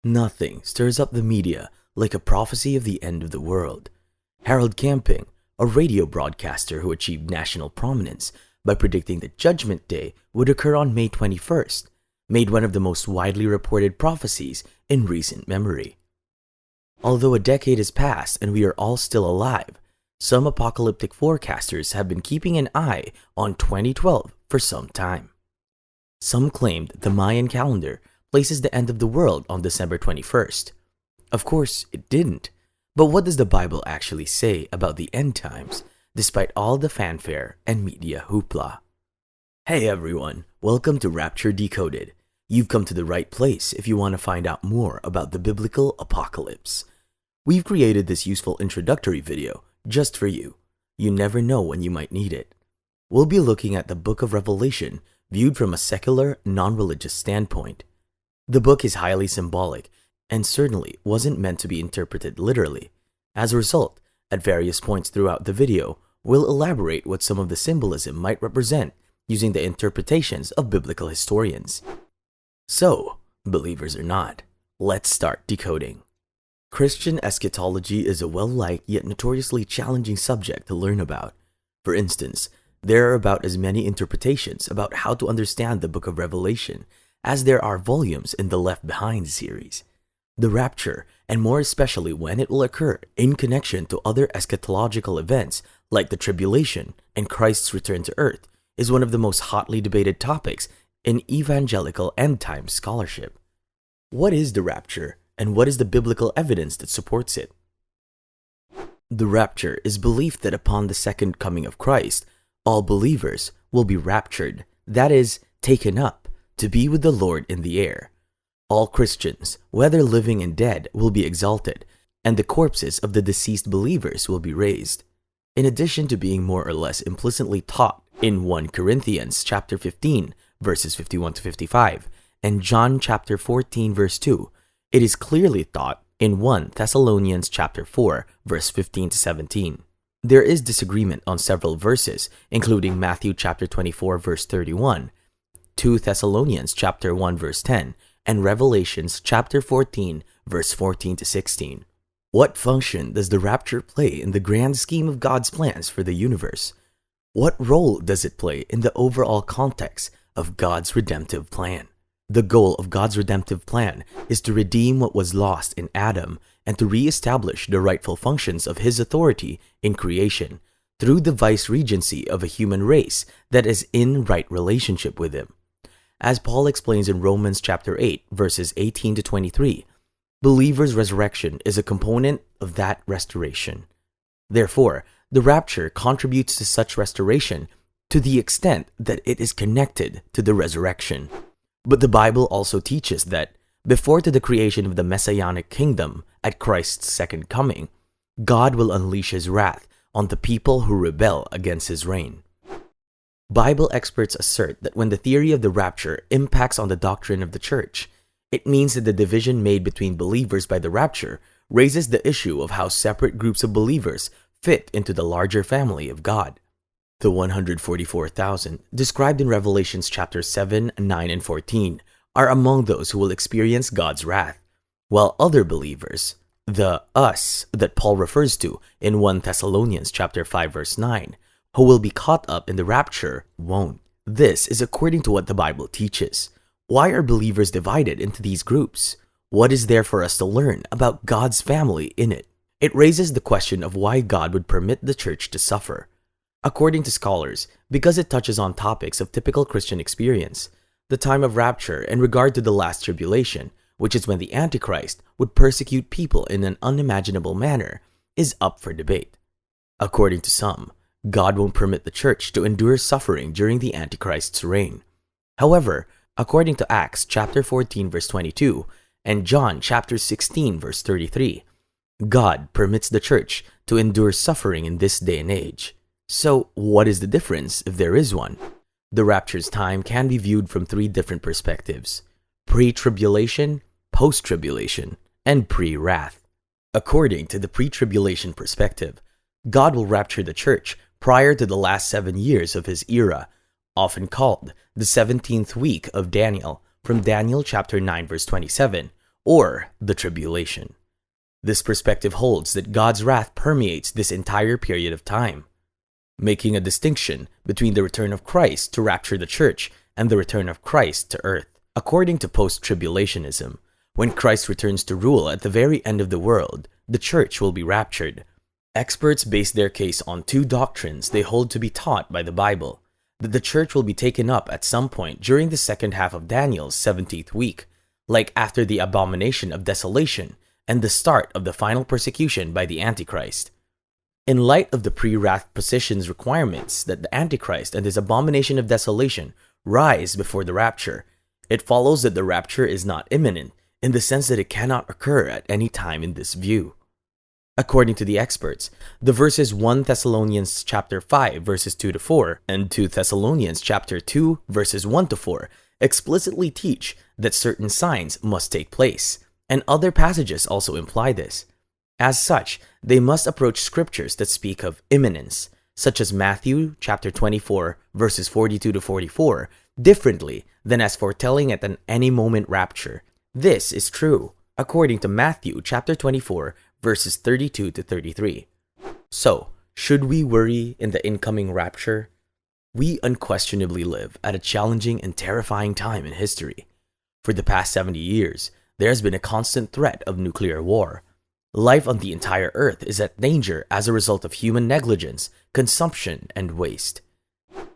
Nothing stirs up the media like a prophecy of the end of the world. Harold Camping, a radio broadcaster who achieved national prominence by predicting that Judgment Day would occur on May 21st, made one of the most widely reported prophecies in recent memory. Although a decade has passed and we are all still alive, some apocalyptic forecasters have been keeping an eye on 2012 for some time. Some claimed the Mayan calendar places the end of the world on December 21st. Of course, it didn't. But what does the Bible actually say about the end times, despite all the fanfare and media hoopla? Hey everyone, welcome to Rapture Decoded. You've come to the right place if you want to find out more about the biblical apocalypse. We've created this useful introductory video just for you. You never know when you might need it. We'll be looking at the book of Revelation viewed from a secular, non-religious standpoint. The book is highly symbolic and certainly wasn't meant to be interpreted literally. As a result, at various points throughout the video, we'll elaborate what some of the symbolism might represent using the interpretations of biblical historians. So, believers or not, let's start decoding. Christian eschatology is a well-liked yet notoriously challenging subject to learn about. For instance, there are about as many interpretations about how to understand the book of Revelation as there are volumes in the Left Behind series. The rapture, and more especially when it will occur in connection to other eschatological events like the tribulation and Christ's return to earth, is one of the most hotly debated topics in evangelical end-time scholarship. What is the rapture, and what is the biblical evidence that supports it? The rapture is belief that upon the second coming of Christ, all believers will be raptured, that is, taken up, to be with the Lord in the air. All Christians, whether living and dead, will be exalted, and the corpses of the deceased believers will be raised. In addition to being more or less implicitly taught in 1 Corinthians chapter 15, verses 51 to 55, and John chapter 14, verse 2, it is clearly taught in 1 Thessalonians chapter 4, verse 15 to 17. There is disagreement on several verses, including Matthew chapter 24, verse 31, 2 Thessalonians chapter 1, verse 10, and Revelations chapter 14, verse 14 to 16. What function does the rapture play in the grand scheme of God's plans for the universe? What role does it play in the overall context of God's redemptive plan? The goal of God's redemptive plan is to redeem what was lost in Adam and to re-establish the rightful functions of his authority in creation through the vice-regency of a human race that is in right relationship with him. As Paul explains in Romans chapter 8, verses 18 to 23, believers' resurrection is a component of that restoration. Therefore, the rapture contributes to such restoration to the extent that it is connected to the resurrection. But the Bible also teaches that before to the creation of the messianic kingdom at Christ's second coming, God will unleash his wrath on the people who rebel against his reign. Bible experts assert that when the theory of the rapture impacts on the doctrine of the church, it means that the division made between believers by the rapture raises the issue of how separate groups of believers fit into the larger family of God. The 144,000 described in Revelations chapter 7, 9, and 14 are among those who will experience God's wrath, while other believers, the us that Paul refers to in 1 Thessalonians chapter 5, verse 9, who will be caught up in the rapture, won't. This is according to what the Bible teaches. Why are believers divided into these groups? What is there for us to learn about God's family in it? It raises the question of why God would permit the church to suffer. According to scholars, because it touches on topics of typical Christian experience, the time of rapture in regard to the last tribulation, which is when the Antichrist would persecute people in an unimaginable manner, is up for debate. According to some, God won't permit the church to endure suffering during the Antichrist's reign. However, according to Acts chapter 14, verse 22, and John chapter 16, verse 33, God permits the church to endure suffering in this day and age. So, what is the difference if there is one? The rapture's time can be viewed from three different perspectives: pre-tribulation, post-tribulation, and pre-wrath. According to the pre-tribulation perspective, God will rapture the church prior to the last 7 years of his era, often called the 17th week of Daniel, from Daniel chapter 9 verse 27, or the tribulation. This perspective holds that God's wrath permeates this entire period of time, making a distinction between the return of Christ to rapture the church and the return of Christ to earth. According to post-tribulationism, when Christ returns to rule at the very end of the world, the church will be raptured. Experts base their case on two doctrines they hold to be taught by the Bible: that the church will be taken up at some point during the second half of Daniel's 70th week, like after the abomination of desolation and the start of the final persecution by the Antichrist. In light of the pre-wrath position's requirements that the Antichrist and his abomination of desolation rise before the rapture, it follows that the rapture is not imminent in the sense that it cannot occur at any time in this view. According to the experts, the verses 1 Thessalonians chapter 5 verses 2 to 4 and 2 Thessalonians chapter 2 verses 1 to 4 explicitly teach that certain signs must take place, and other passages also imply this. As such, they must approach scriptures that speak of imminence, such as Matthew chapter 24 verses 42 to 44, differently than as foretelling at an any moment rapture. This is true, according to Matthew chapter 24 verses 32 to 33. So, should we worry in the incoming rapture? We unquestionably live at a challenging and terrifying time in history. For the past 70 years, there has been a constant threat of nuclear war. Life on the entire Earth is at danger as a result of human negligence, consumption, and waste.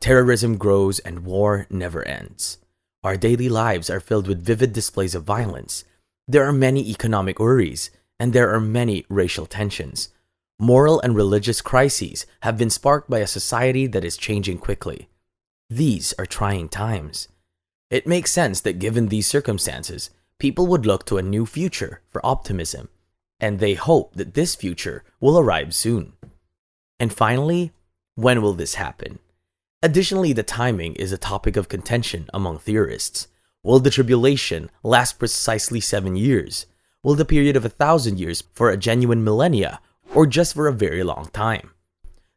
Terrorism grows and war never ends. Our daily lives are filled with vivid displays of violence. There are many economic worries, and there are many racial tensions. Moral and religious crises have been sparked by a society that is changing quickly. These are trying times. It makes sense that given these circumstances, people would look to a new future for optimism, and they hope that this future will arrive soon. And finally, when will this happen? Additionally, the timing is a topic of contention among theorists. Will the tribulation last precisely 7 years? Will the period of 1,000 years for a genuine millennia, or just for a very long time?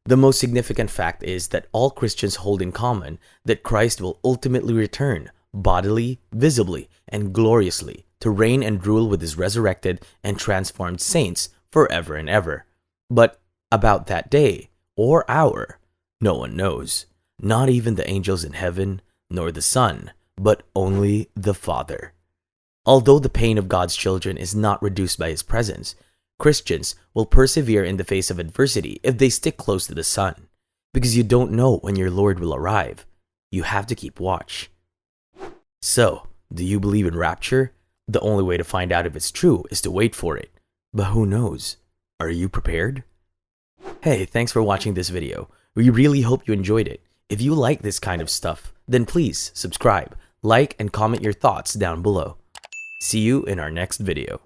The most significant fact is that all Christians hold in common that Christ will ultimately return, bodily, visibly, and gloriously, to reign and rule with his resurrected and transformed saints forever and ever. But about that day, or hour, no one knows. Not even the angels in heaven, nor the Son, but only the Father. Although the pain of God's children is not reduced by his presence, Christians will persevere in the face of adversity if they stick close to the Son, because you don't know when your Lord will arrive. You have to keep watch. So, do you believe in rapture? The only way to find out if it's true is to wait for it. But who knows? Are you prepared? Hey, thanks for watching this video. We really hope you enjoyed it. If you like this kind of stuff, then please subscribe, like, and comment your thoughts down below. See you in our next video.